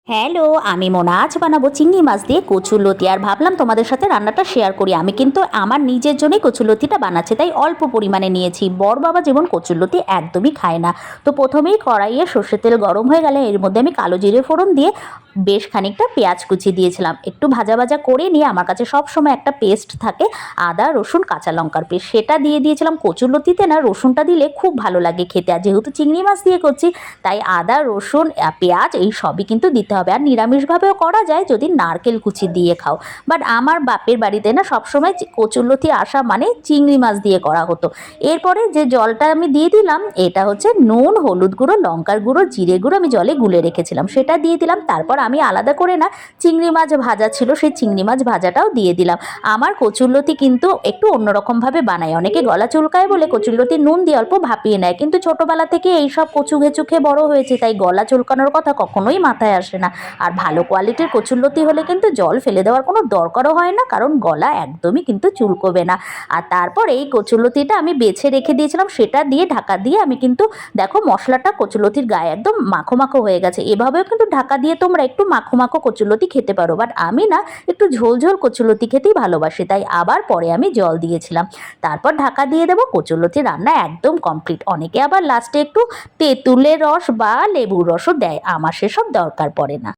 Hello, আমি মোনা। আজ বানাবো চিংড়ি মাছ দিয়ে কচুরলতি। আর ভাবলাম তোমাদের সাথে রান্নাটা শেয়ার করি। আমি কিন্তু আমার নিজের জন্যই কচুরলতিটা বানাচ্ছি, তাই অল্প পরিমাণে নিয়েছি। বর বাবা যেমন কচুরলতি একদমই খায় না। তো প্রথমেই কড়াইয়ে সর্ষের তেল গরম হয়ে গেলে এর মধ্যে আমি কালো জিরে ফোড়ন দিয়ে বেশ খানিকটা পেঁয়াজ কুচি দিয়েছিলাম। একটু ভাজা ভাজা করে নিয়ে আমার কাছে সবসময় একটা পেস্ট থাকে, আদা রসুন কাঁচা লঙ্কার পেস্ট, সেটা দিয়ে দিয়েছিলাম। কচুরলতিতে না রসুনটা দিলে খুব ভালো লাগে খেতে, আর যেহেতু চিংড়ি মাছ দিয়ে করছি তাই আদা রসুন পেঁয়াজ এই সবই কিন্তু দিতে হবে। আর নিরামিষভাবেও করা যায় যদি নারকেল কুচি দিয়ে খাও, বাট আমার বাপের বাড়িতে না সবসময় কচুরলতি আসা মানে চিংড়ি মাছ দিয়ে করা হতো। এরপরে যে জলটা আমি দিয়ে দিলাম, এটা হচ্ছে নুন, হলুদ গুঁড়ো, লঙ্কার গুঁড়ো, জিরে গুঁড়ো আমি জলে গুলে রেখেছিলাম, সেটা দিয়ে দিলাম। তারপর আমি আলাদা করে না চিংড়ি মাছ ভাজা ছিল, সেই চিংড়ি মাছ ভাজাটাও দিয়ে দিলাম। আমার কচুরলতি কিন্তু একটু অন্যরকমভাবে বানায়। অনেকে গলা চুলকায় বলে কচুরলতি নুন দিয়ে অল্প ভাপিয়ে নেয়, কিন্তু ছোটোবেলা থেকে এইসব কচু ঘেঁচু খেয়ে বড় হয়েছে, তাই গলা চুলকানোর কথা কখনোই মাথায় আসে না। আর ভালো কোয়ালিটির কচুরলতি হলে কিন্তু জল ফেলে দেওয়ার কোনো দরকারও হয় না, কারণ গলা একদমই কিন্তু চুলকোবে না। আর তারপর এই কচুরলতিটা আমি বেছে রেখে দিয়েছিলাম, সেটা দিয়ে ঢাকা দিয়ে আমি কিন্তু দেখো মশলাটা কচুরলতির গায়ে একদম মাখো মাখো হয়ে গেছে। এভাবেও কিন্তু ঢাকা দিয়ে তোমরা একটু মাখো মাখো কচুরলতি খেতে পারো, বাট আমি না একটু ঝোল ঝোল কচুরলতি খেতেই ভালোবাসি, তাই আবার পরে আমি জল দিয়েছিলাম। তারপর ঢাকা দিয়ে দেবো। কচুরলতি রান্না একদম কমপ্লিট। অনেকে আবার লাস্টে একটু তেঁতুলের রস বা লেবুর রসও দেয়, আমার সেসব দরকার পড়ে না।